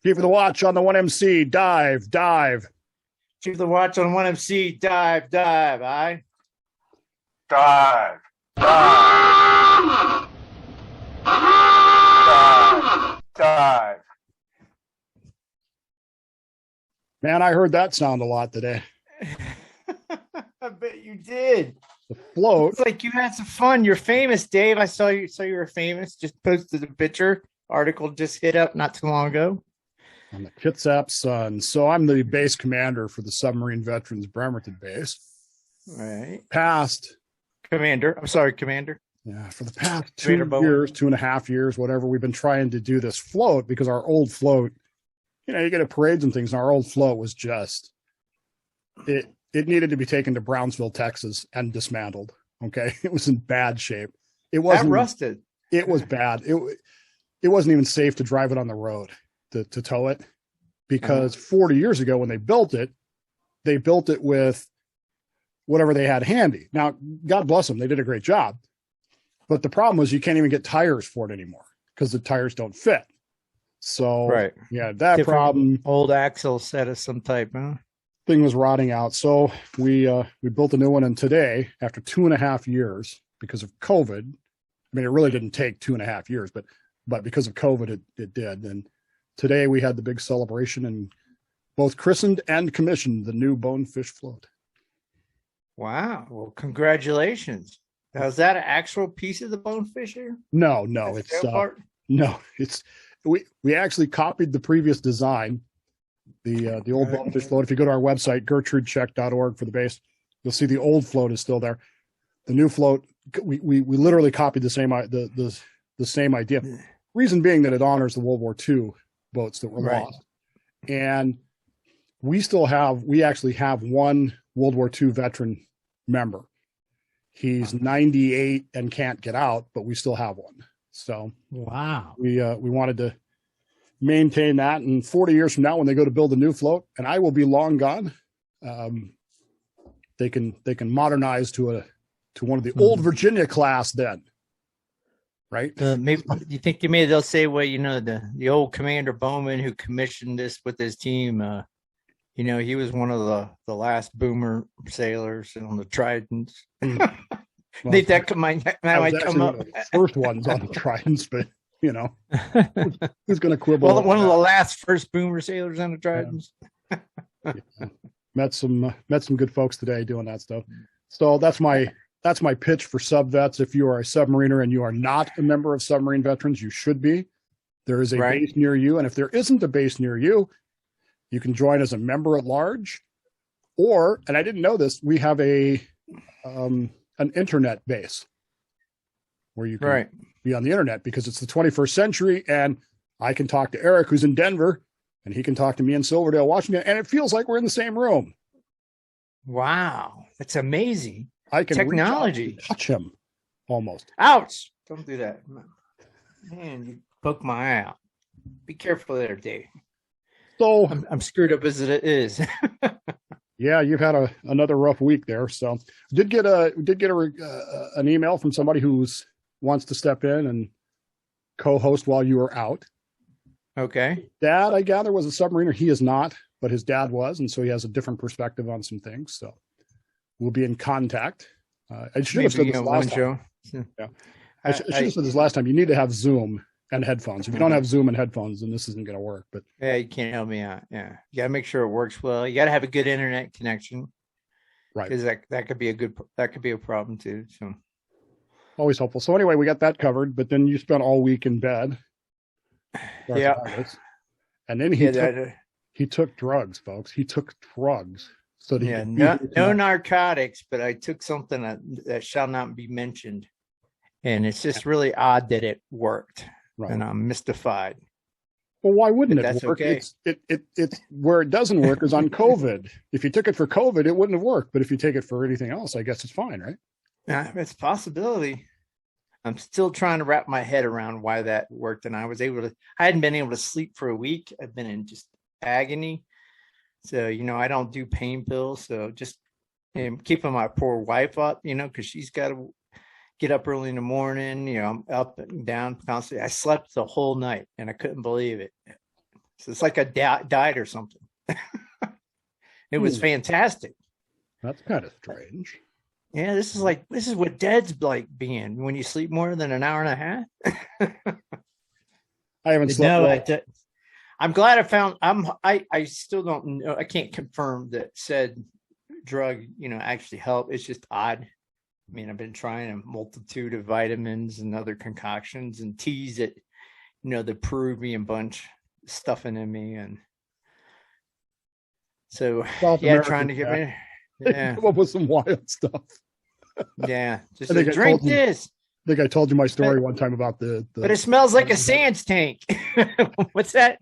Keep the watch on the 1MC. Dive, dive. Keep the watch on 1MC. Dive, dive. Aye. Dive. Dive. Dive. Dive. Man, I heard that sound a lot today. I bet you did. The float. It's like you had some fun. You're famous, Dave. I saw you were famous. Just posted a picture. Article just hit up not too long ago. I'm the Kitsap Sun. So I'm the base commander for the Submarine Veterans Bremerton base. Right. Commander. Yeah, for the past 2.5 years, whatever, we've been trying to do this float because our old float, you get at parades and things, and our old float was just, it needed to be taken to Brownsville, Texas and dismantled. Okay. It was in bad shape. It wasn't rusted. It was bad. It wasn't even safe to drive it on the road to tow it because 40 years ago when they built it with whatever they had handy. Now, God bless them. They did a great job. But the problem was you can't even get tires for it anymore because the tires don't fit. So, right. Yeah, that problem. Old axle set of some type, huh? Thing was rotting out. So we built a new one. And today, after 2.5 years, because of COVID, I mean, it really didn't take 2.5 years, but because of COVID, it did. And today we had the big celebration and both christened and commissioned the new Bonefish float. Wow. Well, congratulations. Now, is that an actual piece of the Bonefish here? No, it's we actually copied the previous design, the old Bonefish float. If you go to our website, gertrudecheck.org for the base, you'll see the old float is still there. The new float, we literally copied the same idea. Reason being that it honors the World War II boats that were lost. And we actually have one World War II veteran member. He's 98 and can't get out, but we still have one. So wow, we wanted to maintain that. And 40 years from now, when they go to build a new float, and I will be long gone, they can modernize to one of the old Virginia class then. Right. Maybe you think they'll say, well, the old Commander Bowman who commissioned this with his team, he was one of the last boomer sailors on the Tridents. Well, think that might come up. First ones on the Tridents, but who's going to quibble? Well, one of the last first boomer sailors on the Tridents. Yeah. Met some good folks today doing that stuff. So that's my pitch for subvets. If you are a submariner and you are not a member of Submarine Veterans, you should be. There is a base near you. And if there isn't a base near you, you can join as a member at large. Or, and I didn't know this, we have an internet base where you can be on the internet because it's the 21st century. And I can talk to Eric, who's in Denver, and he can talk to me in Silverdale, Washington. And it feels like we're in the same room. Wow. That's amazing. I can technology touch him almost. Ouch! Don't do that, man. You poke my eye out. Be careful there, Dave. So I'm screwed up as it is. Yeah, you've had another rough week there. So did get an email from somebody who wants to step in and co-host while you were out. Okay. Dad, I gather, was a submariner. He is not, but his dad was, and so he has a different perspective on some things. So we'll be in contact. I should have said this last time. Yeah. I should have said this last time. You need to have Zoom and headphones. If you don't have Zoom and headphones, then this isn't going to work. But yeah, you can't help me out. Yeah, you got to make sure it works well. You got to have a good internet connection, right? Because that could be a problem too. So always helpful. So anyway, we got that covered. But then you spent all week in bed. Yeah. And then he took drugs, folks. He took drugs. So no narcotics, but I took something that shall not be mentioned, and it's just really odd that it worked, and I'm mystified. Well, why wouldn't it work? Okay. It's where it doesn't work is on COVID. If you took it for COVID, it wouldn't have worked, but if you take it for anything else, I guess it's fine, right? Yeah, it's a possibility. I'm still trying to wrap my head around why that worked, and I hadn't been able to sleep for a week. I've been in just agony. So, I don't do pain pills. So just keeping my poor wife up, because she's got to get up early in the morning. I'm up and down constantly. I slept the whole night and I couldn't believe it. So it's like a died or something. It was fantastic. That's kind of strange. Yeah, this is what dead's like being when you sleep more than an hour and a half. I haven't slept. No, I'm glad I found. I still don't know. I can't confirm that said drug, actually helped. It's just odd. I mean, I've been trying a multitude of vitamins and other concoctions and teas that, the Peruvian bunch stuffing in me, and so trying to get rid. Yeah, come up with some wild stuff. Yeah, just drink this. I think I told you my story one time about the but it smells like a Sands tank. What's that?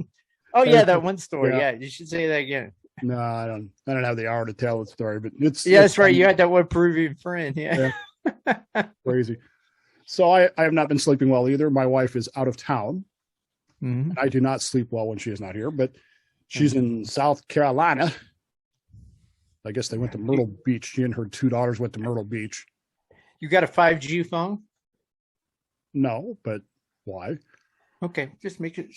Oh yeah, that one story. Yeah, you should say that again. No, I don't have the hour to tell the story, but it's that's right. You had that one Peruvian friend. Yeah. Crazy. So I have not been sleeping well either. My wife is out of town. Mm-hmm. I do not sleep well when she is not here, but she's in South Carolina. I guess they went to Myrtle Beach. She and her 2 daughters went to Myrtle Beach. You got a 5G phone? No, but why? Okay, just make it.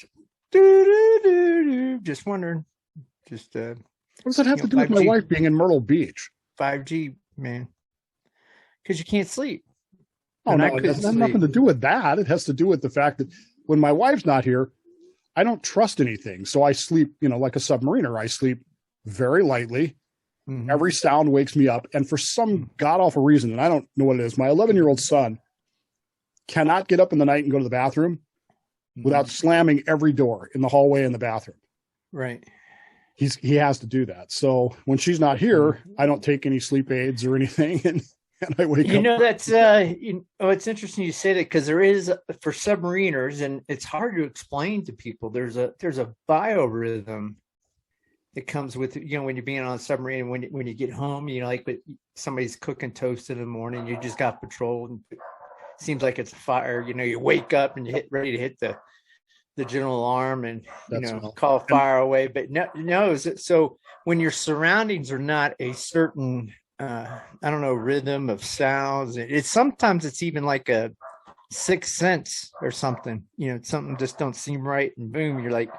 Just wondering. Just what does that have to do with my wife being in Myrtle Beach? 5G, man. Because you can't sleep. Oh, no, it has nothing to do with that. It has to do with the fact that when my wife's not here, I don't trust anything. So I sleep, like a submariner. I sleep very lightly. Mm-hmm. Every sound wakes me up. And for some god-awful reason, and I don't know what it is, my 11-year-old son cannot get up in the night and go to the bathroom without slamming every door in the hallway and the bathroom. Right. He has to do that. So when she's not here, I don't take any sleep aids or anything. And I wake up. That's it's interesting you say that, because there is, for submariners, and it's hard to explain to people, there's a biorhythm that comes with, when you're being on a submarine, when you get home, like somebody's cooking toast in the morning, you just got patrol, and it seems like it's a fire. You wake up and you ready to hit the general alarm and call fire away. But no. So when your surroundings are not a certain rhythm of sounds, sometimes it's even like a sixth sense or something. Something just don't seem right, and boom, you're like,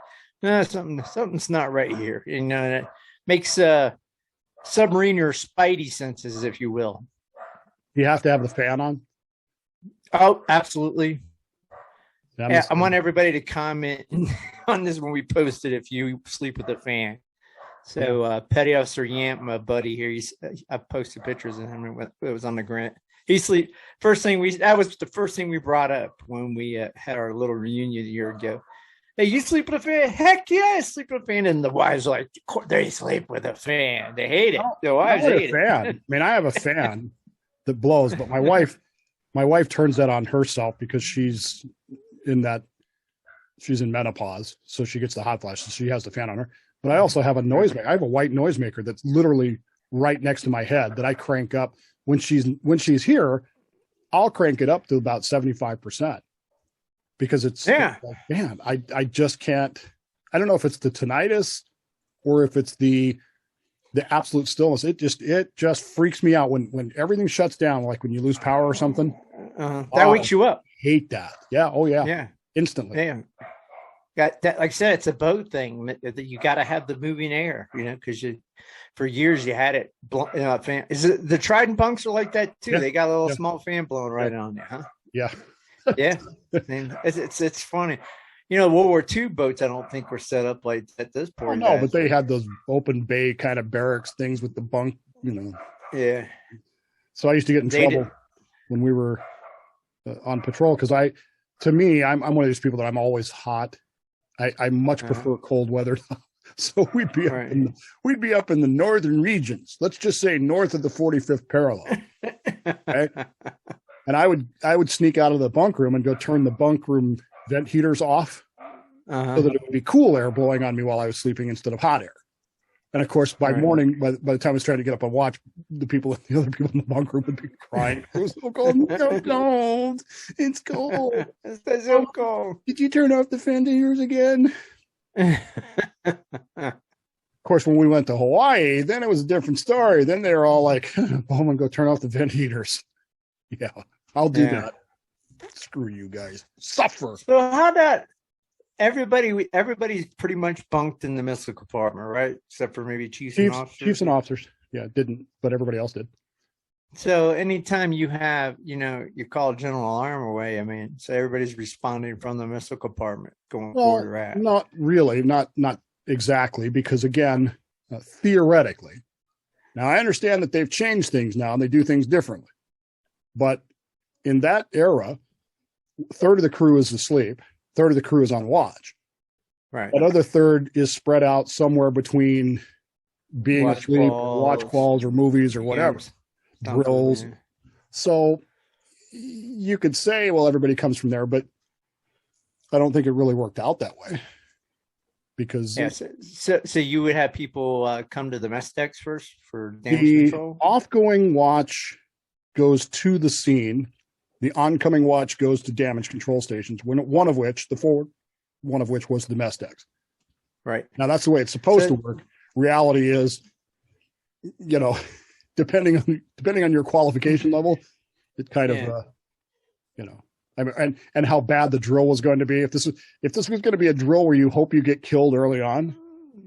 no, something's not right here. And it makes submariner spidey senses, if you will. You have to have the fan on. Oh, absolutely. Yeah, I want everybody to comment on this when we post it if you sleep with a fan. So Petty Officer Yamp, my buddy here, I posted pictures of him. It was on the grant. He sleep. That was the first thing we brought up when we had our little reunion a year ago. Hey, you sleep with a fan? Heck yeah, I sleep with a fan. And the wives are like, they sleep with a fan. They hate it. The wives hate it. I mean, I have a fan that blows, but my wife turns that on herself because she's in menopause, so she gets the hot flashes. She has the fan on her. But I also have a noisemaker. I have a white noisemaker that's literally right next to my head that I crank up when she's here. I'll crank it up to about 75% because it's like, man, I just can't. I don't know if it's the tinnitus or if it's the absolute stillness. It just freaks me out when everything shuts down, like when you lose power or something. That wakes you up. Hate that. Yeah. Oh yeah. Yeah. Instantly. Yeah. Got that. Like I said, it's a boat thing that you got to have the moving air, because for years you had it. Fan. Is it the Trident bunks are like that too? Yeah. They got a little small fan blowing right on there, huh? Yeah. Yeah. It's funny. World War II boats, I don't think were set up like at this point. Oh, no, but they had those open bay kind of barracks things with the bunk, Yeah. So I used to get in trouble when we were on patrol because I'm one of these people that I'm always hot. I much prefer cold weather. So we'd be up in the northern regions. Let's just say north of the 45th parallel. Okay? And I would sneak out of the bunk room and go turn the bunk room vent heaters off so that it would be cool air blowing on me while I was sleeping instead of hot air. And of course, by morning, by the time I was trying to get up and watch, the other people in the bunk room would be crying. It was so cold. No, cold. It's cold. It's so cold. Did you turn off the vent heaters again? Of course, when we went to Hawaii, then it was a different story. Then they were all like, "I'm gonna go turn off the vent heaters." Yeah, I'll do that. Screw you guys. Suffer. So everybody's pretty much bunked in the missile compartment, right? Except for maybe chiefs and officers. Chiefs and officers. Yeah, didn't, but everybody else did. So anytime you have, you call general alarm away, I mean, so everybody's responding from the missile compartment going forward or at. Not really, not exactly, because again, theoretically, now I understand that they've changed things now and they do things differently, but in that era, a third of the crew is asleep, a third of the crew is on watch. Right. That other third is spread out somewhere between being Watch asleep, calls, watch calls, or movies or whatever. Drills. Yeah. So you could say, well, everybody comes from there, but I don't think it really worked out that way. Because so you would have people come to the mess decks first for damage control? The offgoing watch goes to the scene. The oncoming watch goes to damage control stations, one of which was the mess decks. Right. Now that's the way it's supposed to work. Reality is, depending on your qualification level, it kind of, and how bad the drill was going to be. If this was going to be a drill where you hope you get killed early on,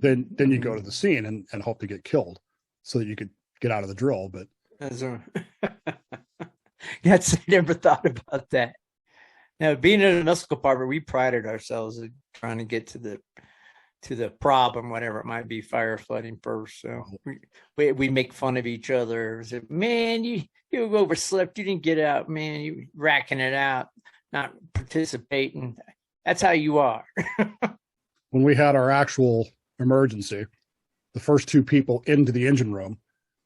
then you go to the scene and hope to get killed so that you could get out of the drill. But yes, I never thought about that. Now, being in a missile compartment, we prided ourselves in trying to get to the problem, whatever it might be, fire flooding first. So we make fun of each other. Say, man, you overslept. You didn't get out, man. You racking it out, not participating. That's how you are. When we had our actual emergency, the first two people into the engine room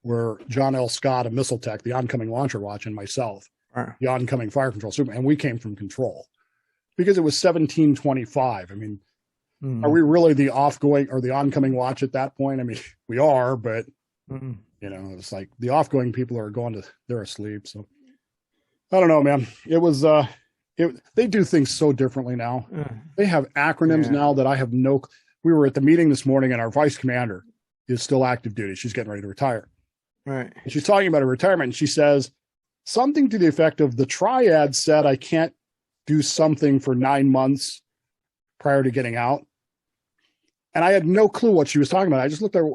were John L. Scott, a missile tech, the oncoming launcher watch, and myself, the oncoming fire control superman. And we came from control because it was 1725. I mean, are we really the offgoing or the oncoming watch at that point? I mean, we are, but it's like the offgoing people are they're asleep. So I don't know, man. It was, they do things so differently now. They have acronyms now that I have we were at the meeting this morning and our vice commander is still active duty. She's getting ready to retire. Right. And she's talking about her retirement and she says something to the effect of the triad said, I can't do something for 9 months prior to getting out. And I had no clue what she was talking about. I just looked at her,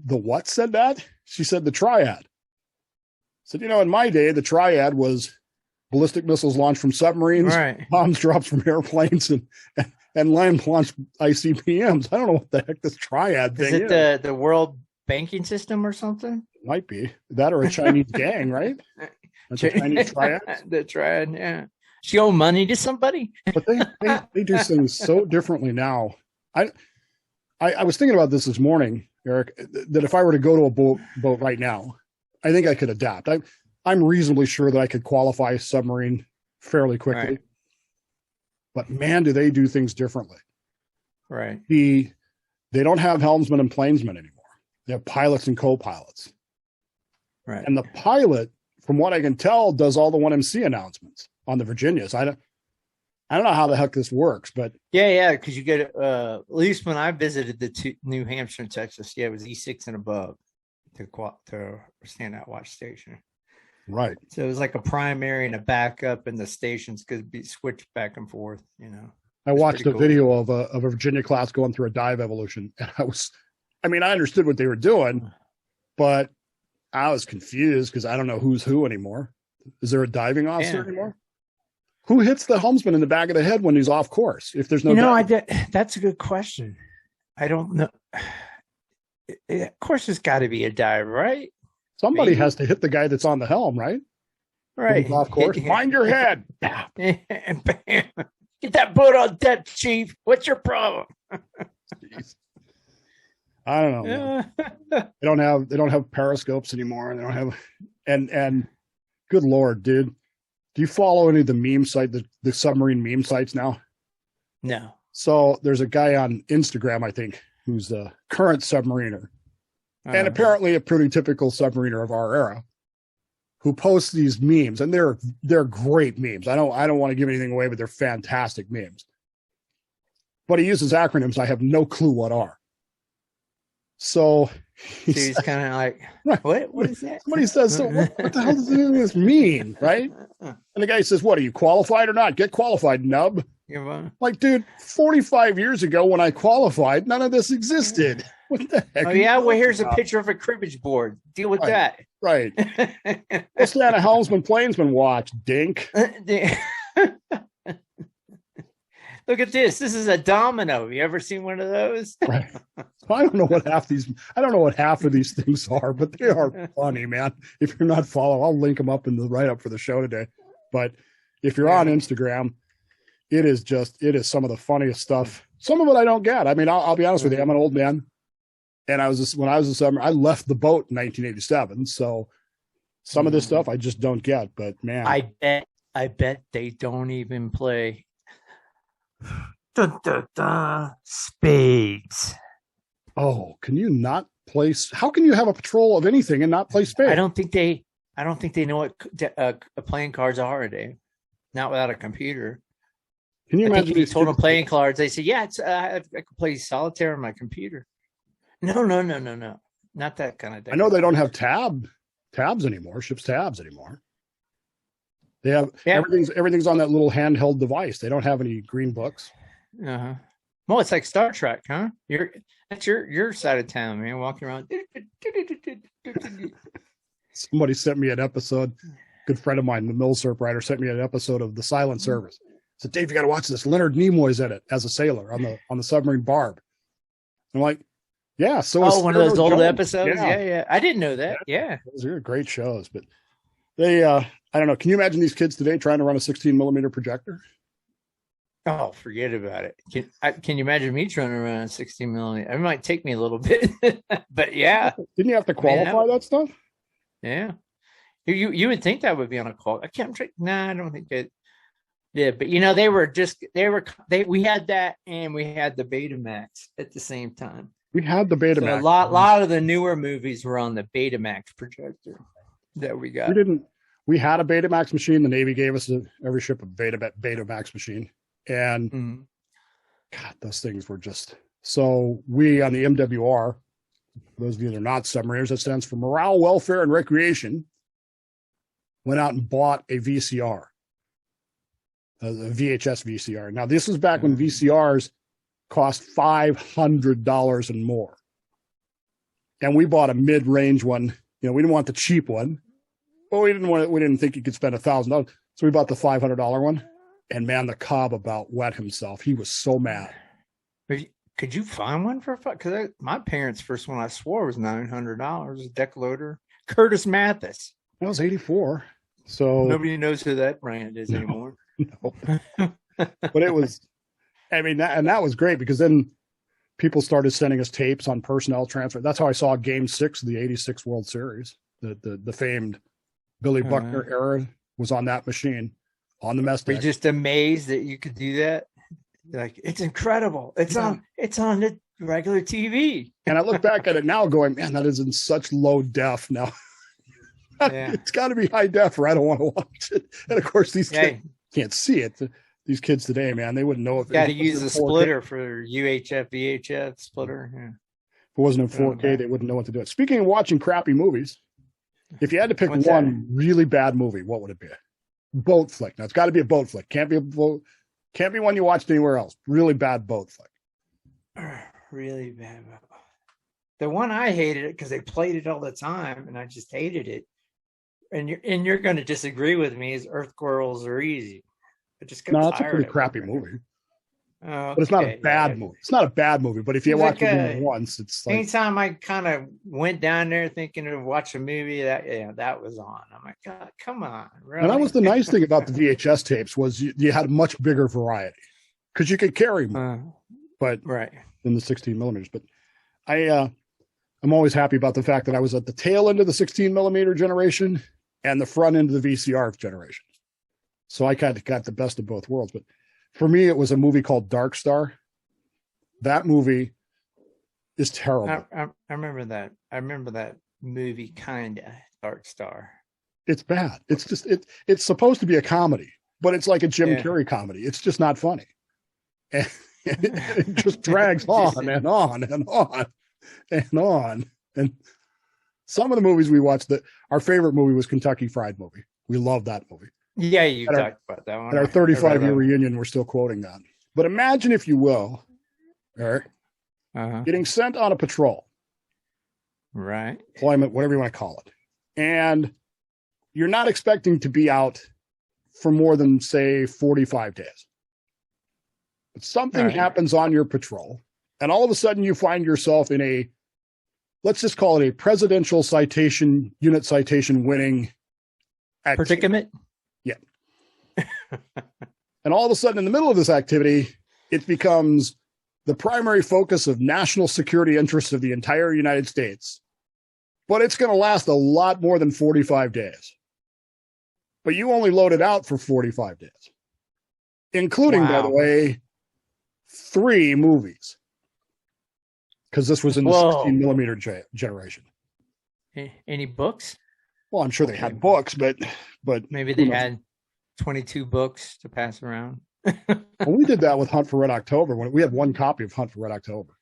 the what said that? She said the triad. I said, in my day, the triad was ballistic missiles launched from submarines, bombs dropped from airplanes, and land-launched ICBMs. I don't know what the heck this triad thing is. Is it the world banking system or something? Might be. That or a Chinese gang, right? That's a Chinese triad? The triad, yeah. She owe money to somebody? But they do things so differently now. I was thinking about this morning, Eric, that if I were to go to a boat right now, I think I could adapt. I'm reasonably sure that I could qualify a submarine fairly quickly. Right. But man, do they do things differently. Right. They don't have helmsmen and planesmen anymore. They have pilots and co-pilots. Right. And the pilot, from what I can tell, does all the 1MC announcements on the Virginias. I don't know how the heck this works, but because you get at least when I visited the New Hampshire and Texas, it was E6 and above to stand at watch station. Right. So it was like a primary and a backup, and the stations could be switched back and forth. I watched a video of a Virginia class going through a dive evolution, and I understood what they were doing, but I was confused because I don't know who's who anymore. Is there a diving officer anymore? Who hits the helmsman in the back of the head when he's off course? If there's no, that's a good question. I don't know. Of course, there's got to be a dive, right? Somebody has to hit the guy that's on the helm, right? Right. Off course. Mind your head. Get that boat on deck, Chief. What's your problem? I don't know. They don't have periscopes anymore. They don't have and good Lord, dude. Do you follow any of the meme site, the submarine meme sites now? No. So there's a guy on Instagram, I think, who's a current submariner. And apparently a pretty typical submariner of our era, who posts these memes, and they're great memes. I don't want to give anything away, but they're fantastic memes. But he uses acronyms I have no clue what are. So he's kind of like, what is that? Somebody says, so what the hell does this mean, right? And the guy says, what, are you qualified or not? Get qualified, nub. Like, dude, 45 years ago when I qualified, none of this existed. What the heck? Oh yeah, well here's a picture of a cribbage board. Deal with that. Right. Let's stand a helmsman plainsman watch, dink. Look at this. This is a domino. You ever seen one of those? Right. I don't know what half of these things are, but they are funny, man. If you're not following, I'll link them up in the write-up for the show today. But if you're on Instagram, it is some of the funniest stuff. Some of it I don't get. I mean, I'll be honest with you. I'm an old man, and when I was a summer, I left the boat in 1987. So some of this stuff I just don't get. But man, I bet they don't even play. Dun, dun, dun. Spades. Oh, can you not play? How can you have a patrol of anything and not play spades? I don't think they know what playing cards are, Dave. Not without a computer. Can you imagine? If you told them playing cards, they say, "Yeah, I can play solitaire on my computer." No, not that kind of thing. I know they don't have tabs anymore. Ship's tabs anymore. They have everything's on that little handheld device. They don't have any green books. Uh-huh. Well, it's like Star Trek, huh? That's your side of town, man. Walking around. Somebody sent me an episode. Good friend of mine, the Milsurp writer, sent me an episode of The Silent Service. Said, Dave, you got to watch this. Leonard Nimoy's in it as a sailor on the submarine Barb. I'm like, yeah. So one of those old episodes. Yeah. I didn't know that. Yeah, those are great shows. But they, I don't know. Can you imagine these kids today trying to run a 16 millimeter projector? Oh, forget about it. Can you imagine me trying to run a 16 millimeter? It might take me a little bit, but yeah. Didn't you have to qualify that stuff? Yeah. You would think that would be on a call. I don't think that. Yeah, but we had that and we had the Betamax at the same time. We had the Betamax. So a lot of the newer movies were on the Betamax projector that we got. We had a Betamax machine. The Navy gave us every ship a Betamax machine. And God, those things were just so we on the MWR, for those of you that are not submariners, that stands for Morale, Welfare, and Recreation, went out and bought a VCR. A VHS VCR. Now, this was back when VCRs cost $500 and more. And we bought a mid-range one. We didn't want the cheap one. But we didn't think you could spend $1,000. So we bought the $500 one. And man, the Cobb about wet himself. He was so mad. Could you find one for because my parents' first one I swore was $900, a deck loader. Curtis Mathis. That was 84. So nobody knows who that brand is anymore. No. But it was, that was great because then people started sending us tapes on personnel transfer. That's how I saw Game 6 of the '86 World Series. The famed Billy Buckner era was on that machine on the mess deck. Were you just amazed that you could do that? Like, it's incredible. It's on the regular TV. And I look back at it now going, man, that is in such low def now. Yeah. It's got to be high def or I don't want to watch it. And of course, these kids can't see it. These kids today, man, they wouldn't know if got to use a splitter for UHF, VHF splitter. Yeah. If it wasn't in 4K, they wouldn't know what to do. Speaking of watching crappy movies, if you had to pick one really bad movie, what would it be? Boat flick. Now it's got to be a boat flick. Can't be one you watched anywhere else. Really bad boat flick. Really bad. The one I hated it because they played it all the time, and I just hated it. And you're going to disagree with me. Is Earth Girls Are Easy? It's a pretty crappy movie. But it's not a bad movie. It's not a bad movie, but if you watch it once, it's like anytime I kind of went down there thinking of watch a movie that was on. I'm like, God, come on. Really? And that was the nice thing about the VHS tapes was you had a much bigger variety because you could carry more, but than the 16 millimeters. But I'm always happy about the fact that I was at the tail end of the 16 millimeter generation and the front end of the VCR generation. So I kind of got the best of both worlds. But for me, it was a movie called Dark Star. That movie is terrible. I remember that. I remember that movie, kind of, Dark Star. It's bad. It's just, it's supposed to be a comedy, but it's like a Jim Carrey comedy. It's just not funny. And it just drags on and on and on and on. And some of the movies we watched, our favorite movie was Kentucky Fried Movie. We love that movie. Yeah, you At our- talked about that one. At our 35-year reunion, we're still quoting that. But imagine, if you will, Eric, getting sent on a patrol, right? deployment, whatever you want to call it. And you're not expecting to be out for more than, say, 45 days. But something happens on your patrol, and all of a sudden you find yourself in a, let's just call it a presidential citation, unit citation winning predicament. Yeah. And all of a sudden, in the middle of this activity, it becomes the primary focus of national security interests of the entire United States. But it's going to last a lot more than 45 days. But you only loaded out for 45 days, including, by the way, 3 movies. Because this was in the 16 millimeter generation. Any books? Well, I'm sure they had books, but maybe they had 22 books to pass around. Well, we did that with Hunt for Red October. When we had one copy of Hunt for Red October,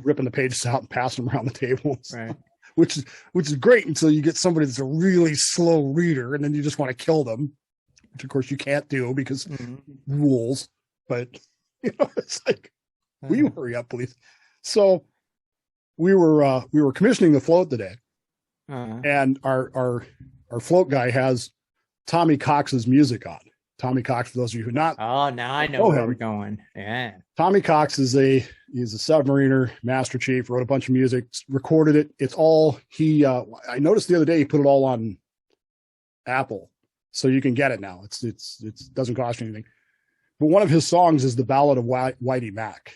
ripping the pages out and passing them around the tables, right? Which is great until you get somebody that's a really slow reader, and then you just want to kill them, which of course you can't do because rules. But it's like, will you hurry up, please? So we were commissioning the float today, and our float guy has Tommy Cox's music on. Tommy Cox, for those of you who not. Oh, now I know where we're going. Yeah. Tommy Cox he's a submariner, Master Chief, wrote a bunch of music, recorded it. It's all I noticed the other day he put it all on Apple, so you can get it now. It doesn't cost you anything. But one of his songs is the Ballad of Whitey Mack,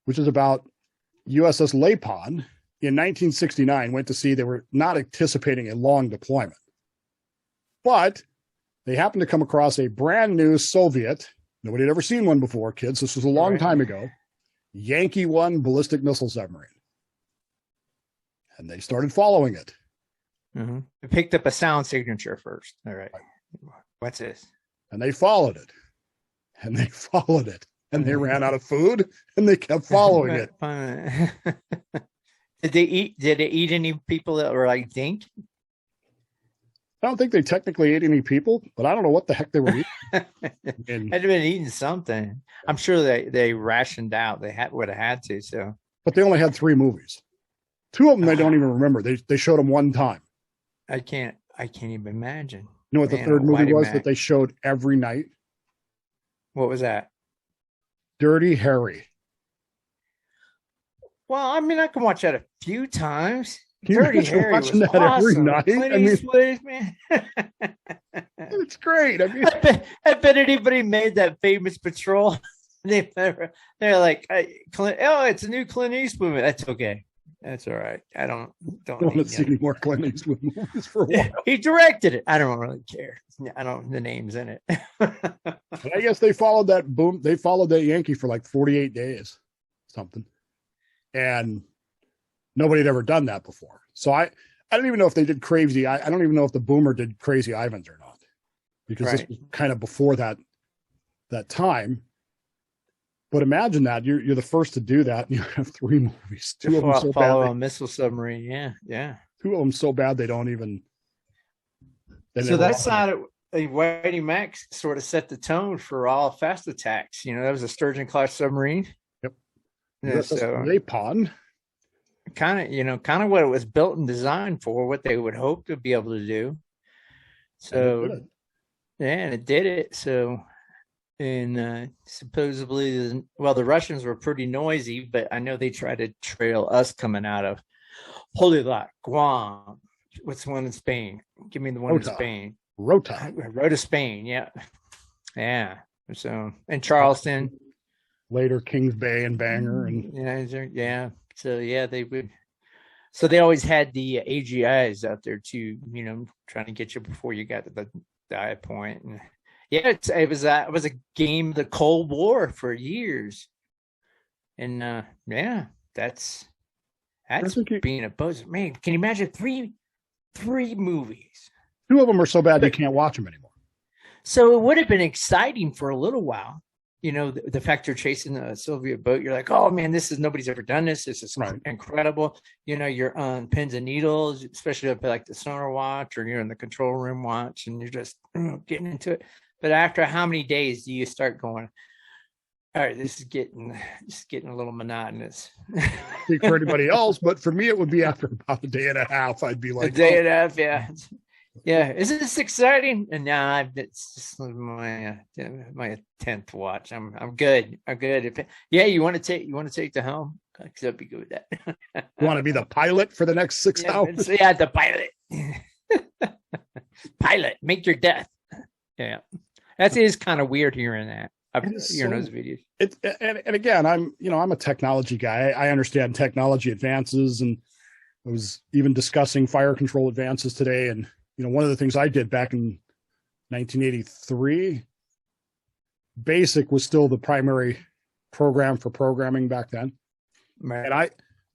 which is about USS Lapon in 1969 went to sea. They were not anticipating a long deployment, but they happened to come across a brand new Soviet. Nobody had ever seen one before, kids. This was a long time ago. Yankee 1 ballistic missile submarine. And they started following it. They picked up a sound signature first. All right. What's this? And they followed it. And they followed it. And they ran out of food and they kept following it. Did they eat any people that were like dink? I don't think they technically ate any people, but I don't know what the heck they were eating. Had been eating something. I'm sure they rationed out. They would have had to. So, but they only had 3 movies. 2 of them I don't even remember. They showed them one time. I can't even imagine. You know what the third movie was that they showed every night? What was that? Dirty Harry. Well, I mean, I can watch that a few times. Dirty Harry was that awesome. Every night. Eastwood, man. It's great. I mean, I bet anybody made that famous patrol. They're like, oh, it's a new Clint Eastwood movie. That's okay. That's all right. I don't want to see any more Clint Eastwood movies for a while. He directed it. I don't really care. I don't. The name's in it. But I guess they followed that boom. They followed that Yankee for like 48 days, something, and nobody had ever done that before. So I don't even know if they did crazy. I don't even know if the Boomer did Crazy Ivans or not, because this was kind of before that time. But imagine that you're the first to do that, and you have 3 movies. 2 of them so bad. A missile submarine. Yeah. 2 of them so bad they don't even. So that side of Whitey Mack sort of set the tone for all fast attacks. That was a Sturgeon class submarine. Yep. Yeah, so Lapon. Kind of what it was built and designed for, what they would hope to be able to do. So, and it did it. So, and supposedly, the Russians were pretty noisy, but I know they tried to trail us coming out of Holy Guam. What's the one in Spain? Give me the one in Spain. Rota, Spain. Yeah. So, and Charleston. Later, Kings Bay and Bangor, and yeah. So they would. So they always had the AGIs out there too. Trying to get you before you got to the dive point. And it was a game of the Cold War for years. And that's being a buzzer. Man, can you imagine three movies? 2 of them are so bad they can't watch them anymore. So it would have been exciting for a little while. the fact you're chasing a Soviet boat, you're like, oh man, nobody's ever done this. This is Right. incredible. You're on pins and needles, especially up at like the sonar watch, or you're in the control room watch, and you're just getting into it. But after how many days do you start going, all right, this is getting a little monotonous? Speak for anybody else, but for me, it would be after about a day and a half. I'd be like, a day and a half, yeah. Yeah, isn't this exciting? And now it's just my 10th watch. I'm good. You want to take the helm? Because I'd be good with that. You want to be the pilot for the next 6 hours? Yeah, the pilot. Pilot, make your death. Yeah, that is kind of weird hearing that. Hearing those videos. And again, I'm a technology guy. I understand technology advances, and I was even discussing fire control advances today. And one of the things I did back in 1983, BASIC was still the primary program for programming back then. Right. And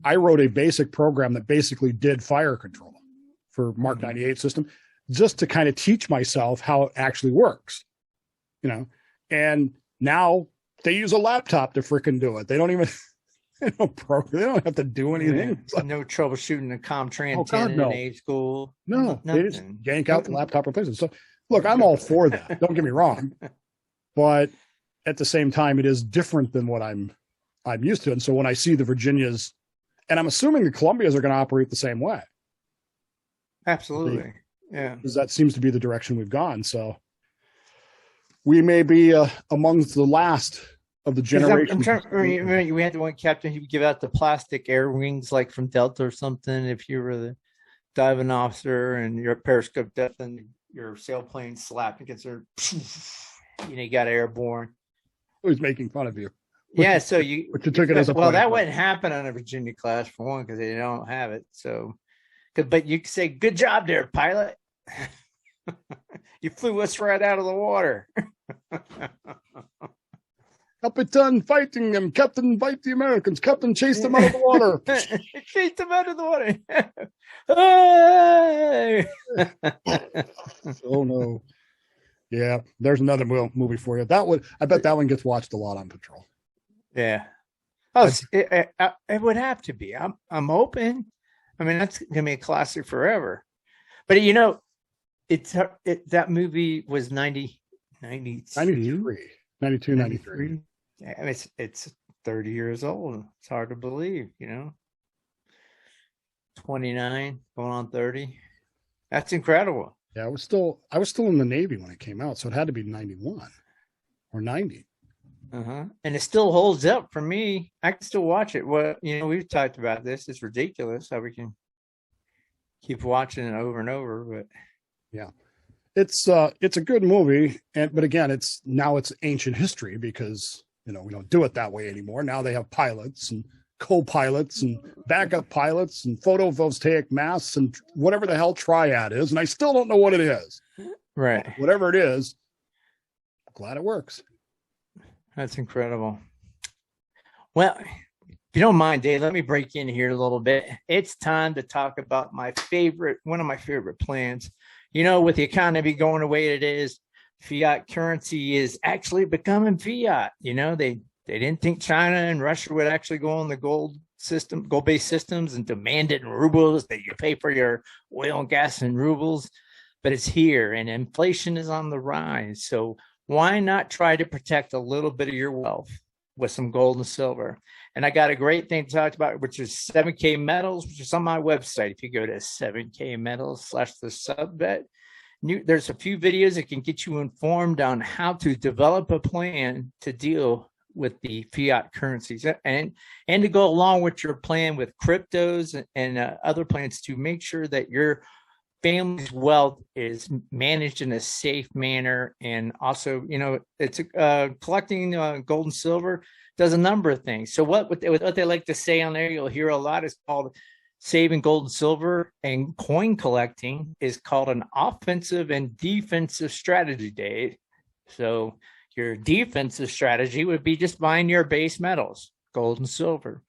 I wrote a BASIC program that basically did fire control for Mark 98 system, just to kind of teach myself how it actually works, and now they use a laptop to freaking do it. They don't even, they don't have to do anything. Yeah. No troubleshooting the ComTran 10 in A school. No, nothing. they just yank out the laptop replacement. So look, I'm all for that. Don't get me wrong. But at the same time, it is different than what I'm used to. And so when I see the Virginias, and I'm assuming the Columbias are going to operate the same way. Absolutely. Yeah. Because that seems to be the direction we've gone. So we may be amongst the last of the generation. We had the one captain, he would give out the plastic air wings like from Delta or something. If you were the diving officer and your periscope depth and your sailplane slapped against her, you got airborne. Who's making fun of you? Yeah, so you took it as a that wouldn't happen on a Virginia class for one, because they don't have it. So, but you could say, "Good job there, pilot. You flew us right out of the water." Captain fighting them. Captain fight the Americans. Captain chase them out of the water. Chase them out of the water. Hey! Oh no. Yeah, there's another movie for you. I bet that one gets watched a lot on patrol. Yeah. Oh, it would have to be. I'm hoping. I mean, that's gonna be a classic forever. But that movie was 93. 92, 93. Yeah, it's 30 years old. It's hard to believe, 29 going on 30. That's incredible. Yeah, I was still in the Navy when it came out, so it had to be 91 or 90. And it still holds up for me. I can still watch it. Well, we've talked about this. It's ridiculous how we can keep watching it over and over. But yeah, it's a good movie, but again, it's ancient history, because we don't do it that way anymore. Now they have pilots and co-pilots and backup pilots and photovoltaic masts and whatever the hell triad is, and I still don't know what it is. Right. Whatever it is, I'm glad it works. That's incredible. Well, if you don't mind, Dave, let me break in here a little bit. It's time to talk about one of my favorite plans. With the economy going the way it is, fiat currency is actually becoming fiat. They didn't think China and Russia would actually go on the gold-based systems and demand it in rubles, that you pay for your oil and gas in rubles. But it's here, and inflation is on the rise. So why not try to protect a little bit of your wealth with some gold and silver? And I got a great thing to talk about, which is 7K Metals, which is on my website. If you go to 7K Metals/the there's a few videos that can get you informed on how to develop a plan to deal with the fiat currencies, and to go along with your plan with cryptos and other plans to make sure that your family's wealth is managed in a safe manner. And also, it's collecting gold and silver does a number of things. So what they like to say on there, you'll hear a lot, is called saving gold and silver, and coin collecting is called an offensive and defensive strategy, Dave. So your defensive strategy would be just buying your base metals, gold and silver.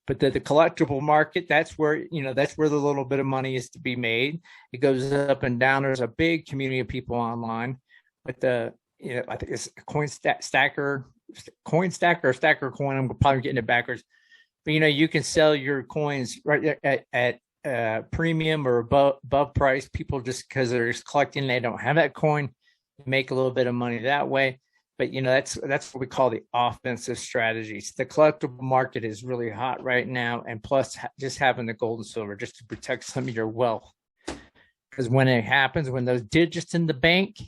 But the collectible market, that's where the little bit of money is to be made. It goes up and down. There's a big community of people online. But I think it's Coin Stacker coin stacker or stacker coin. I'm probably getting it backwards. But, you can sell your coins right there at premium or above price. People, just because they're just collecting, they don't have that coin, make a little bit of money that way. But, that's what we call the offensive strategies. The collectible market is really hot right now. And plus just having the gold and silver just to protect some of your wealth. Because when it happens, when those digits in the bank,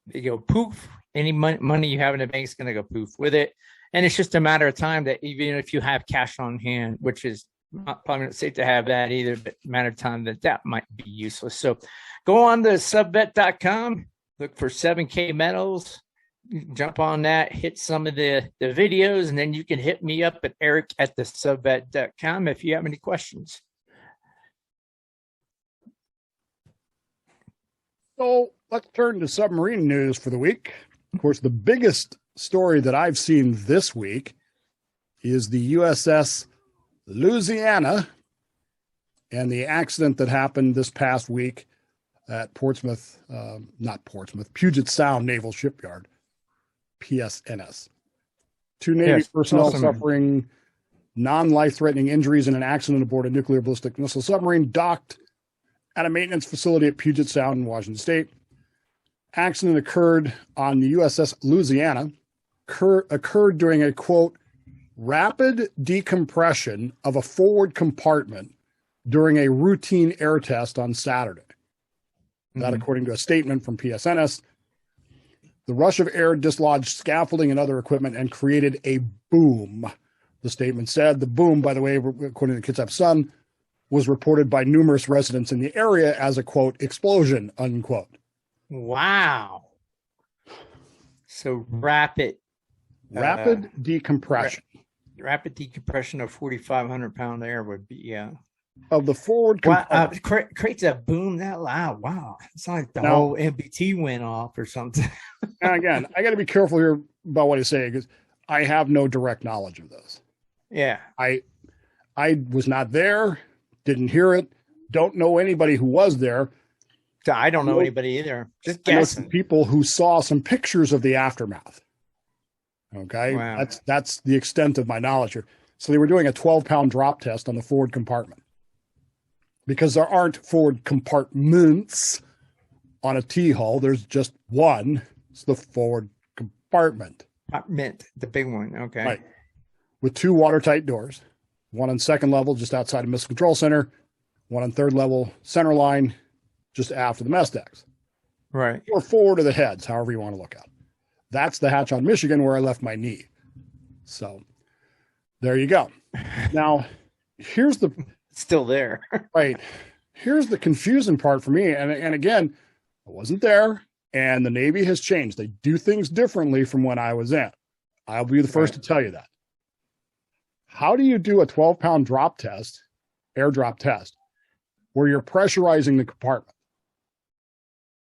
they go poof, any money you have in the bank is going to go poof with it. And it's just a matter of time that even if you have cash on hand, which is probably not safe to have that either, but a matter of time that might be useless. So go on to subvet.com, look for 7K medals, jump on that, hit some of the videos, and then you can hit me up at eric@thesubvet.com if you have any questions. So let's turn to submarine news for the week. Of course, the biggest story that I've seen this week is the USS Louisiana and the accident that happened this past week at Puget Sound Naval Shipyard, PSNS. 2 Navy personnel suffering non-life-threatening injuries in an accident aboard a nuclear ballistic missile submarine docked at a maintenance facility at Puget Sound in Washington State. Accident occurred on the USS Louisiana, occurred during a, quote, rapid decompression of a forward compartment during a routine air test on Saturday. That, according to a statement from PSNS. The rush of air dislodged scaffolding and other equipment and created a boom, the statement said. The boom, by the way, according to the Kitsap Sun, was reported by numerous residents in the area as a, quote, explosion, unquote. Wow. So rapid decompression. Rapid decompression of 4,500 pound air would be, yeah. Of the forward compartment. Creates a boom that loud. Wow. It's like the whole MBT went off or something. And again, I got to be careful here about what I say because I have no direct knowledge of this. Yeah. I was not there, didn't hear it, don't know anybody who was there. I don't know anybody either. Just guessing. Some people who saw some pictures of the aftermath. Okay. Wow. That's the extent of my knowledge here. So they were doing a 12-pound drop test on the forward compartment because there aren't forward compartments on a T-hull. There's just one. It's the forward compartment. The big one. Okay. Right. With 2 watertight doors, one on second level just outside of Missile Control Center, one on third level center line just after the mess decks. Right. Or forward of the heads, however you want to look at it. That's the hatch on Michigan where I left my knee. So there you go. Now, here's the... Still there. Right. Here's the confusing part for me. And again, I wasn't there, and the Navy has changed. They do things differently from when I was in. I'll be the first to tell you that. How do you do a 12-pound drop test, air drop test, where you're pressurizing the compartment?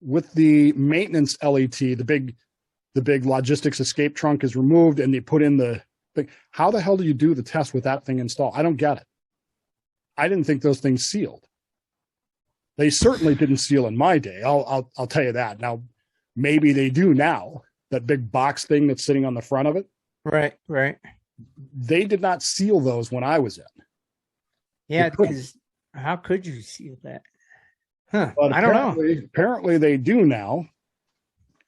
With the maintenance LET, the big logistics escape trunk is removed and they put in the thing. How the hell do you do the test with that thing installed? I don't get it. I didn't think those things sealed. They certainly didn't seal in my day. I'll tell you that. Now, maybe they do now, that big box thing that's sitting on the front of it. Right. They did not seal those when I was in. Yeah, because how could you seal that? Huh. But I don't know. Apparently they do now.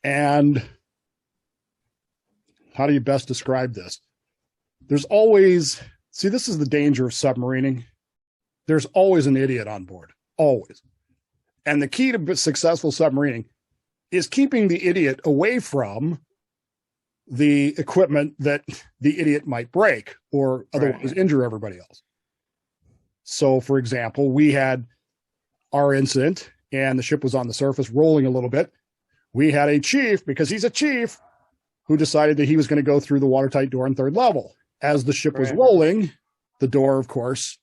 And how do you best describe this? There's always, see, this is the danger of submarining. There's always an idiot on board, always. And the key to successful submarining is keeping the idiot away from the equipment that the idiot might break or otherwise injure everybody else. So, for example, we had our incident and the ship was on the surface rolling a little bit. We had a chief, because he's a chief, who decided that he was going to go through the watertight door on third level. As the ship was rolling, the door, of course,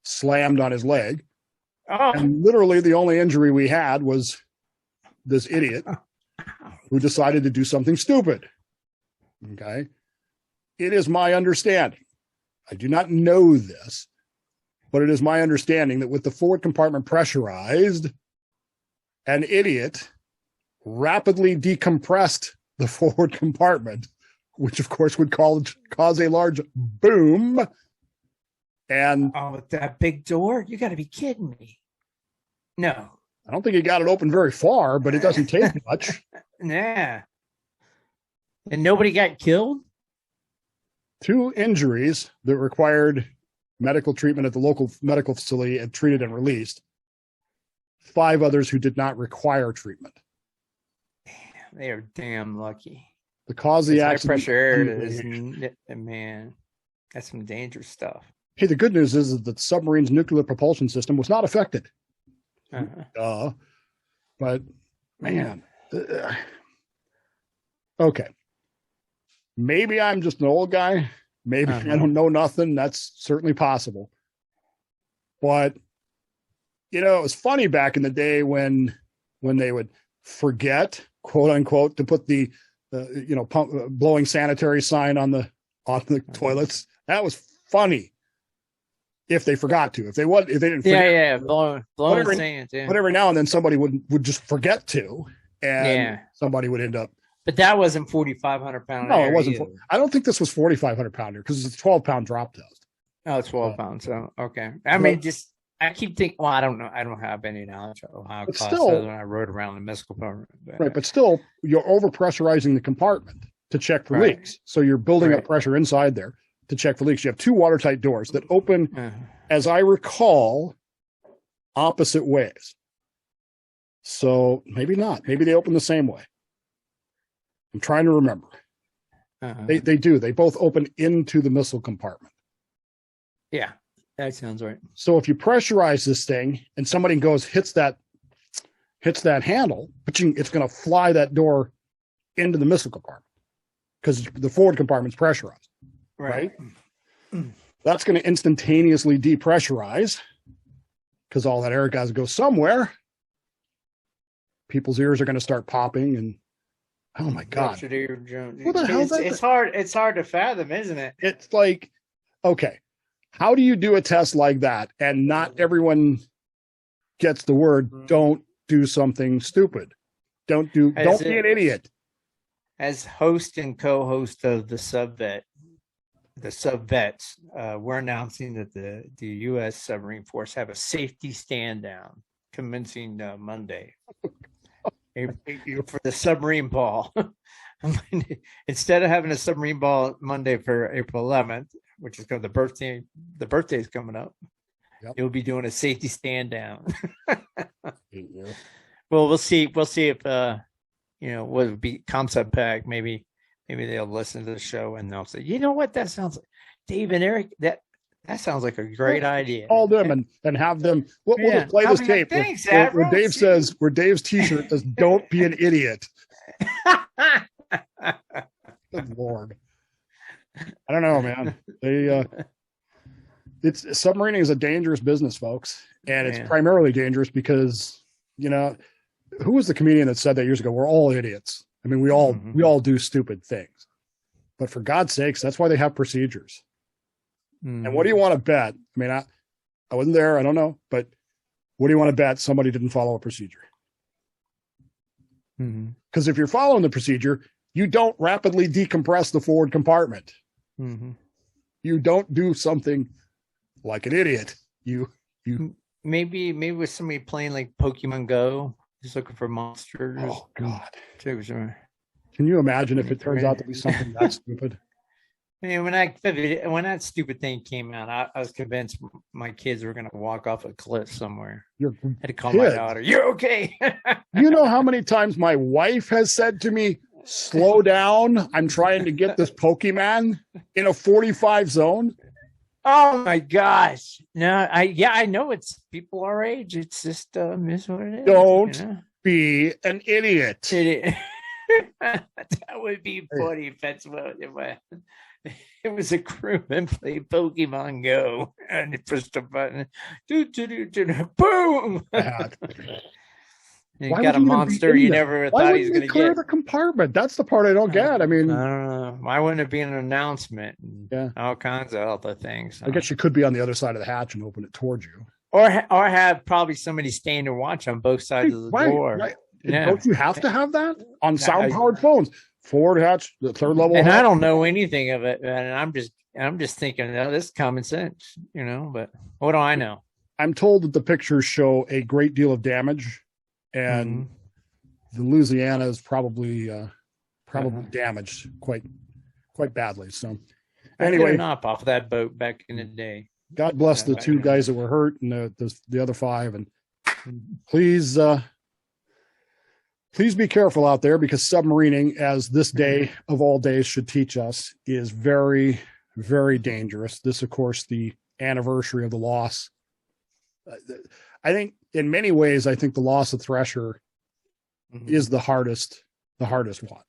slammed on his leg. Oh. And literally the only injury we had was this idiot who decided to do something stupid. Okay. It is my understanding. I do not know this, but it is my understanding that with the forward compartment pressurized, an idiot rapidly decompressed the forward compartment which of course would cause a large boom. And with that big door? You got to be kidding me. No. I don't think he got it open very far, but it doesn't take much. Yeah. And nobody got killed? 2 injuries that required medical treatment at the local medical facility and treated and released. 5 others who did not require treatment. They are damn lucky. The cause of the accident. High pressure air is, man, that's some dangerous stuff. Hey, the good news is that the submarine's nuclear propulsion system was not affected. But man, okay. Maybe I'm just an old guy. Maybe I don't know nothing. That's certainly possible. But it was funny back in the day when they would forget, quote unquote, to put the blowing sanitary sign on the toilets. That was funny. If they forgot to, if they didn't forget, blowing sands. Yeah. But every now and then somebody would just forget to, and somebody would end up. But that wasn't 4,500 pound. No, it wasn't. I don't think this was 4,500 pounder because it's a 12-pound drop test. Oh, 12 pounds. So okay. I mean, I keep thinking. Well, I don't know. I don't have any knowledge of how it costs when I rode around the missile compartment. Right, but still, you're overpressurizing the compartment to check for leaks. So you're building up pressure inside there to check for leaks. You have 2 watertight doors that open, as I recall, opposite ways. So maybe not. Maybe they open the same way. I'm trying to remember. They do. They both open into the missile compartment. Yeah, that sounds right. So if you pressurize this thing and somebody hits that handle, it's going to fly that door into the missile compartment because the forward compartment's pressurized. Right? That's going to instantaneously depressurize because all that air has to go somewhere. People's ears are going to start popping, and oh my God. What the hell is that? It's hard to fathom, isn't it? It's like, okay, how do you do a test like that and not everyone gets the word, don't do something stupid. Don't be an idiot. As host and co-host of the Subvets, we're announcing that the U.S. Submarine Force have a safety stand down commencing Monday for the submarine ball. Instead of having a submarine ball Monday for April 11th, which is the birthday's coming up, you'll be doing a safety stand down. Well, we'll see if what would be concept pack. Maybe they'll listen to the show and they'll say, you know what, that sounds like Dave and Eric. That sounds like a great idea. Call them and have them. We'll just play this tape where Dave says, where Dave's T-shirt says, "Don't be an idiot." Good Lord, I don't know, man. It's submarining is a dangerous business, folks, and it's primarily dangerous because who was the comedian that said that years ago? We're all idiots. I mean, we all do stupid things, but for God's sakes, that's why they have procedures. And what do you want to bet? I mean, I wasn't there. I don't know, but what do you want to bet somebody didn't follow a procedure? Because if you're following the procedure, you don't rapidly decompress the forward compartment. You don't do something like an idiot. You maybe with somebody playing like Pokemon Go, just looking for monsters. Oh God! Can you imagine if it turns out to be something that stupid? Man, when that stupid thing came out, I was convinced my kids were going to walk off a cliff somewhere. I had to call my daughter. You're okay. You know how many times my wife has said to me, "Slow down. I'm trying to get this Pokemon in a 45 zone." Oh my gosh! No, I know it's people our age. It's just is what it is. Don't be an idiot. That would be funny if that's what it was a crewman play Pokemon Go and you pressed a button. Boom! You got a monster you never thought he was going to get. The compartment. That's the part I don't get. I mean, I don't know. Why wouldn't it be an announcement? All kinds of other things. I guess you could be on the other side of the hatch and open it towards you, or have probably somebody standing to watch on both sides of the door. Right. Yeah. Don't you have to have that on sound-powered phones? forward hatch, the third level And hatch. I don't know anything of it, and I'm just thinking, oh, this is common sense, but what do I know? I'm told that the pictures show a great deal of damage, and the Louisiana is probably damaged quite badly. So anyway, up off that boat back in the day. God bless the two guys that were hurt and the other 5, and please be careful out there, because submarining, as this day of all days should teach us, is very, very dangerous. This, of course, the anniversary of the loss. I think in many ways, the loss of Thresher is the hardest one.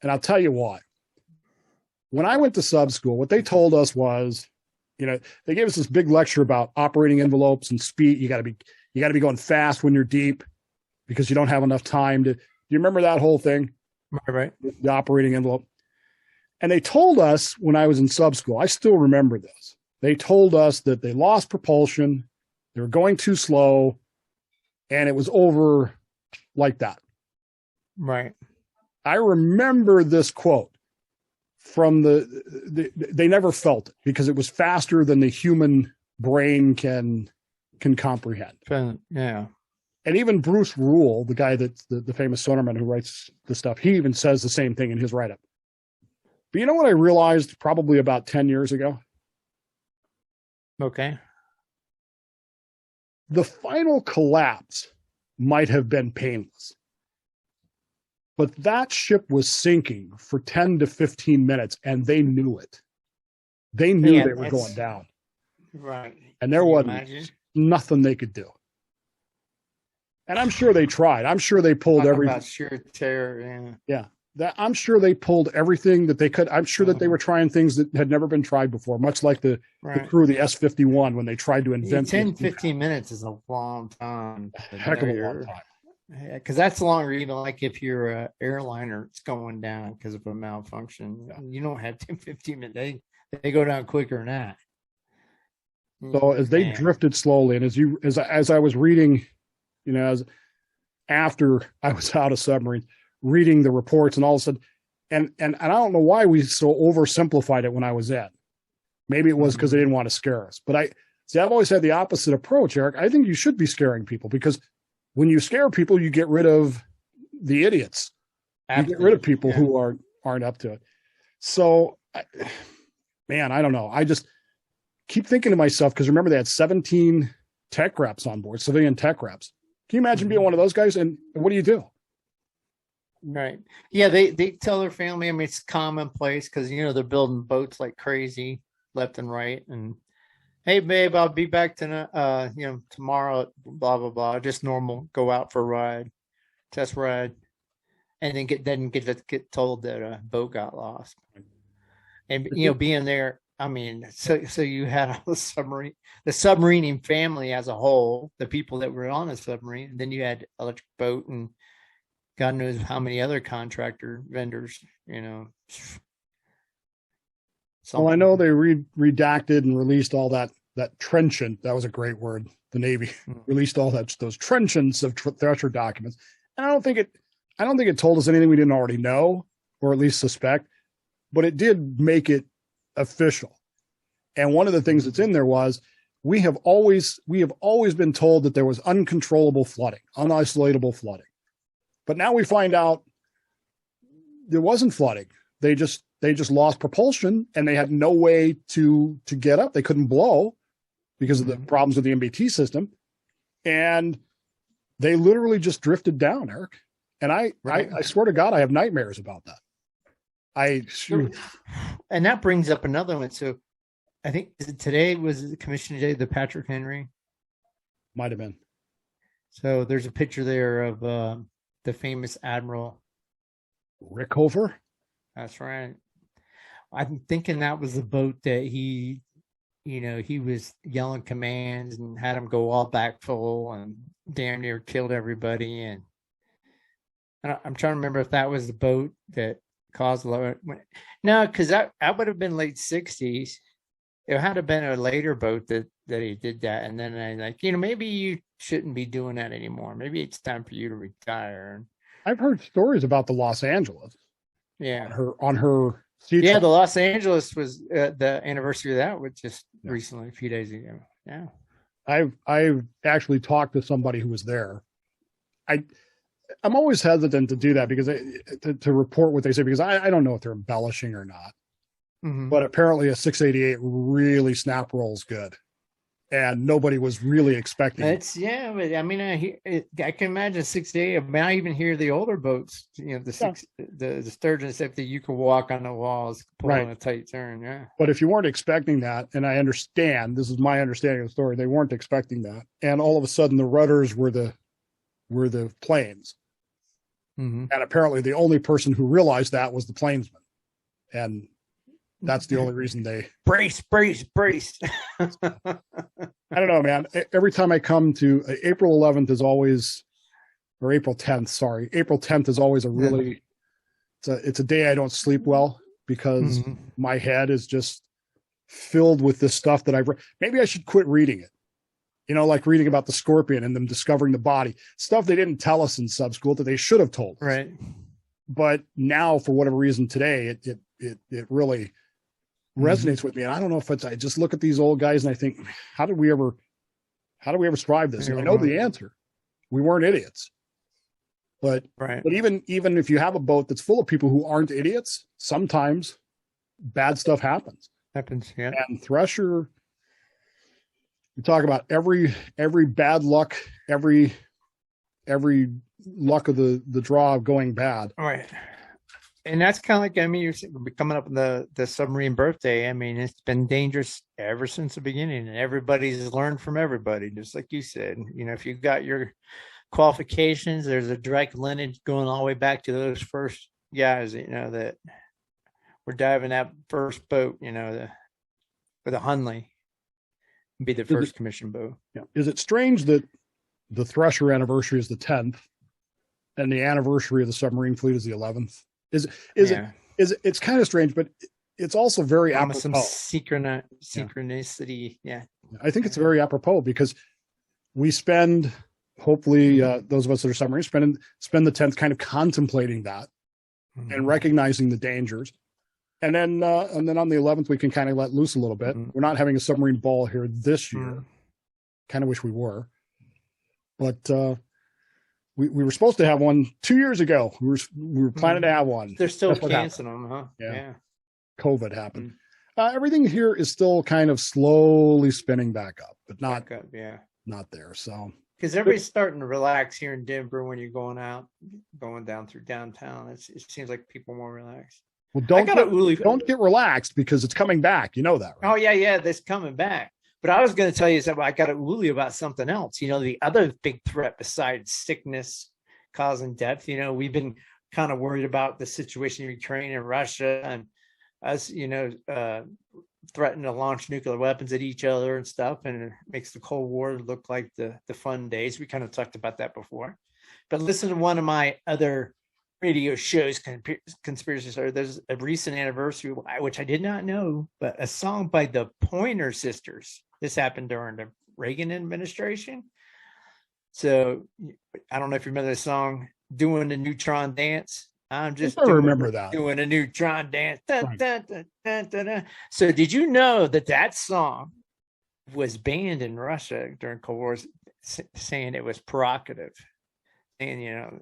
And I'll tell you why. When I went to sub school, what they told us was, they gave us this big lecture about operating envelopes and speed. You got to be going fast when you're deep, because you don't have enough time to. Do you remember that whole thing? Right. The operating envelope. And they told us when I was in sub school, I still remember this. They told us that they lost propulsion, they were going too slow, and it was over like that. Right. I remember this quote from they never felt it, because it was faster than the human brain can comprehend. Yeah. And even Bruce Rule, the guy that's the famous sonarman who writes the stuff, he even says the same thing in his write-up. But you know what I realized probably about 10 years ago? Okay. The final collapse might have been painless, but that ship was sinking for 10 to 15 minutes, and they knew it. They knew they were going down. Right. And there wasn't nothing they could do. And I'm sure they tried. I'm sure they pulled everything. About sheer terror, yeah. I'm sure they pulled everything that they could. I'm sure that they were trying things that had never been tried before, much like the crew of the S-51 when they tried to invent 10, 15 minutes is a long time. Heck of a long time. Yeah, because that's longer, even like if you're an airliner, it's going down because of a malfunction. Yeah. You don't have 10, 15 minutes. They go down quicker than that. So as they drifted slowly, and as I was reading, after I was out of submarines, reading the reports, and all of a sudden, and I don't know why we so oversimplified it when I was in. Maybe it was because they didn't want to scare us. But I've always had the opposite approach, Eric. I think you should be scaring people, because when you scare people, you get rid of the idiots. Absolutely. You get rid of people who aren't up to it. So, man, I don't know. I just keep thinking to myself, because remember they had 17 tech reps on board, civilian tech reps. Can you imagine being one of those guys? And what do you do? Right. Yeah, they tell their family, it's commonplace, because, they're building boats like crazy left and right. And, hey, babe, I'll be back tomorrow, blah, blah, blah. Just normal, go out for a ride, test ride. And then get told that a boat got lost. And, being there, so you had all the submarining family as a whole, the people that were on the submarine. And then you had electric boat and God knows how many other contractor vendors, Well, I know they redacted and released all that trenchant. That was a great word. The Navy released all those trenchants of Thresher documents. And I don't think it told us anything we didn't already know, or at least suspect, but it did make it official. And one of the things that's in there was we have always been told that there was uncontrollable flooding, unisolatable flooding. But now we find out there wasn't flooding. They just lost propulsion, and they had no way to get up. They couldn't blow because of the problems with the MBT system. And they literally just drifted down, Eric. And I swear to God, I have nightmares about that. And that brings up another one. So I think today was the commission day, the Patrick Henry. Might have been. So there's a picture there of the famous Admiral Rickover. That's right. I'm thinking that was the boat that he was yelling commands and had him go all back full and damn near killed everybody. And I'm trying to remember if that was the boat that caused the no, because that would have been late 60s. It had to have been a later boat that he did that. And then I maybe you shouldn't be doing that anymore. Maybe it's time for you to retire. I've heard stories about the Los Angeles. Yeah. on her sea Yeah, trip. the Los Angeles was the anniversary of that was just Yeah. recently, a few days ago. Yeah. I've actually talked to somebody who was there. I'm always hesitant to do that because to report what they say, because I don't know if they're embellishing or not. Mhm. But apparently a 688 really snap rolls good, and nobody was really expecting it. It's but I mean, I can imagine 6 day. I mean, I even hear the older boats, the sturgeon stuff that you can walk on the walls, pull Right. on a tight turn. Yeah. But if you weren't expecting that, and I understand, this is my understanding of the story, they weren't expecting that, and all of a sudden the rudders were the planes, Mm-hmm. and apparently the only person who realized that was the planesman, and that's the only reason they brace. I don't know, man. Every time I come to April 11th is always, or April 10th, sorry. April 10th is always a really, it's a day I don't sleep well because my head is just filled with this stuff that I've read. Maybe I should quit reading it. Like reading about the scorpion and them discovering the body, stuff they didn't tell us in sub school that they should have told us. Right. But now, for whatever reason today, it really resonates with me. And I don't know if I just look at these old guys and I think, how did we ever survive this? And I know the answer. We weren't idiots. But even if you have a boat that's full of people who aren't idiots, sometimes bad stuff happens. Yeah. And Thresher, we talk about every bad luck, every luck of the draw of going bad. All right. And that's kind of like, I mean, you're coming up on the submarine birthday. I mean, it's been dangerous ever since the beginning, and everybody's learned from everybody, just like you said. If you got your qualifications, there's a direct lineage going all the way back to those first guys, that were diving that first boat, with a Hunley, be the first commissioned boat. Yeah. Is it strange that the Thresher anniversary is the 10th and the anniversary of the submarine fleet is the 11th? It's kind of strange, but it's also very apropos. Some synchronicity. Yeah. I think it's very apropos because we spend, hopefully, those of us that are submarines spend the 10th kind of contemplating that and recognizing the dangers. And then on the 11th, we can kind of let loose a little bit. We're not having a submarine ball here this year. Kind of wish we were. But we were supposed to have one 2 years ago. We were planning to have one. They're still canceling them, huh? Yeah. COVID happened. Everything here is still kind of slowly spinning back up, but not there. So because everybody's starting to relax here in Denver when you're going down through downtown. It seems like people more relaxed. Well, don't get relaxed because it's coming back. You know that, right? Oh yeah, that's coming back. But I was going to tell you something. I got to woolly about something else. The other big threat besides sickness causing death. We've been kind of worried about the situation in Ukraine and Russia, and us, threatening to launch nuclear weapons at each other and stuff, and it makes the Cold War look like the fun days. We kind of talked about that before. But listen to one of my other radio shows, Conspiracy Story. There's a recent anniversary, which I did not know, but a song by the Pointer Sisters. This happened during the Reagan administration. So I don't know if you remember the song, Doing the Neutron Dance. I remember that. Doing a Neutron Dance. Dun, dun, dun, dun, dun, dun. So did you know that song was banned in Russia during Cold War, saying it was provocative? And,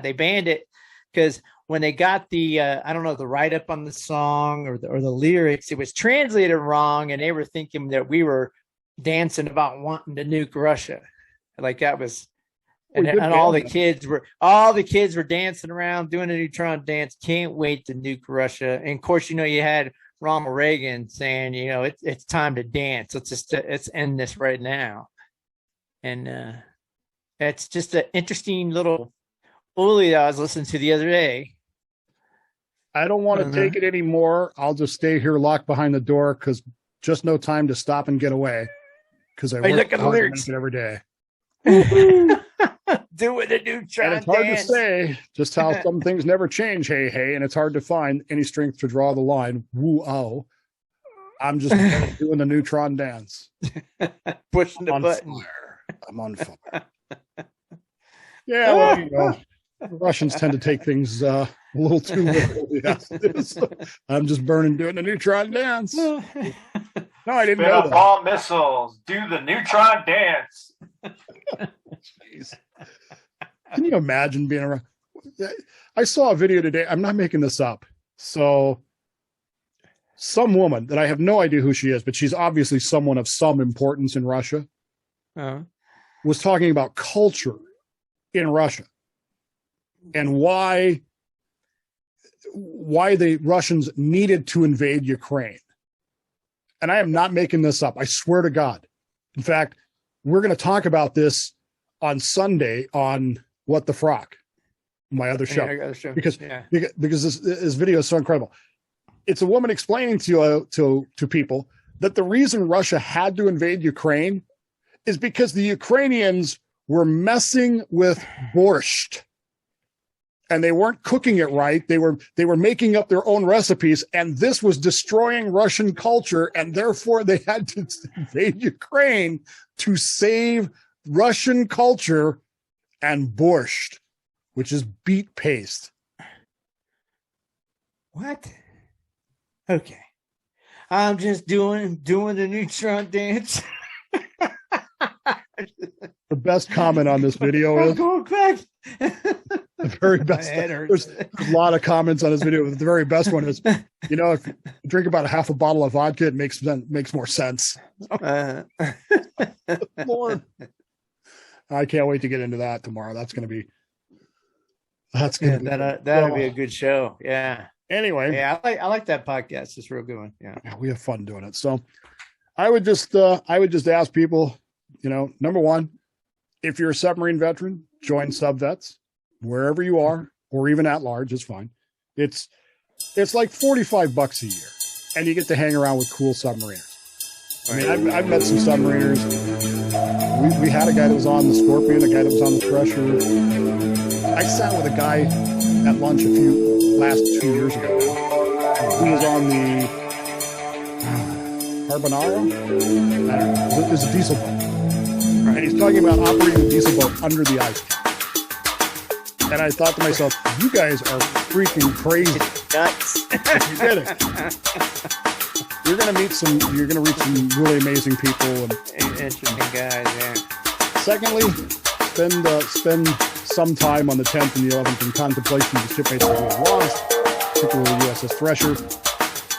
they banned it because when they got the, the write-up on the song or the lyrics, it was translated wrong, and they were thinking that we were dancing about wanting to nuke Russia. Like that was, and all the kids were dancing around doing a Neutron Dance. Can't wait to nuke Russia. And of course, you had Ronald Reagan saying, it's time to dance. Let's end this right now. And it's just an interesting little bully that I was listening to the other day. I don't want to take it anymore. I'll just stay here locked behind the door because just no time to stop and get away. Because I work hard to make it every day. Doing a Neutron Dance. It's hard to say just how some things never change. Hey, and it's hard to find any strength to draw the line. Woo-oh. I'm just doing the Neutron Dance. Pushing the button. Fire. I'm on fire. Yeah, well, Russians tend to take things a little too literally. I'm just burning doing the Neutron Dance. No, I didn't know Spit that. all missiles. Do the Neutron Dance. Jeez. Can you imagine being around? I saw a video today. I'm not making this up. So some woman that I have no idea who she is, but she's obviously someone of some importance in Russia, was talking about culture in Russia and why the Russians needed to invade Ukraine. And I am not making this up. I swear to God. In fact, we're going to talk about this on Sunday on What the Frock, my other show, because this video is so incredible. It's a woman explaining to people that the reason Russia had to invade Ukraine is because the Ukrainians were messing with borscht. And they weren't cooking it right. They were making up their own recipes, and this was destroying Russian culture, and therefore they had to invade Ukraine to save Russian culture and borscht, which is beet paste. What? Okay. I'm just doing the Neutron Dance. The best comment on this video is the very best. There's a lot of comments on this video, but the very best one is, if you drink about a half a bottle of vodka, it makes more sense. Lord. I can't wait to get into that tomorrow. That'll be a good show. Yeah. Anyway. Yeah, I like that podcast. It's a real good one. Yeah. We have fun doing it. So I would just ask people, number one, if you're a submarine veteran, join SubVets wherever you are, or even at large, it's fine. It's like $45 a year, and you get to hang around with cool submariners. I mean, I've met some submariners. We had a guy that was on the Scorpion, a guy that was on the Thresher. I sat with a guy at lunch last 2 years ago. He was on the Carbonaro? I don't know. It was a diesel boat. And he's talking about operating a diesel boat under the ice cap. And I thought to myself, you guys are freaking crazy. Nuts. You're kidding. You're going to reach some really amazing people. And interesting guys, yeah. Secondly, spend some time on the 10th and the 11th in contemplation of the shipmates that we have lost, particularly USS Thresher.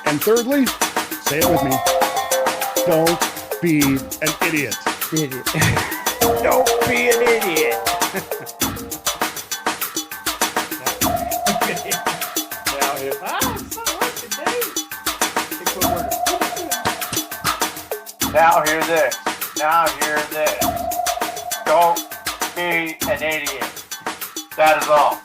And thirdly, say it with me, don't be an idiot. Don't be an idiot. Now hear this. Don't be an idiot. That is all.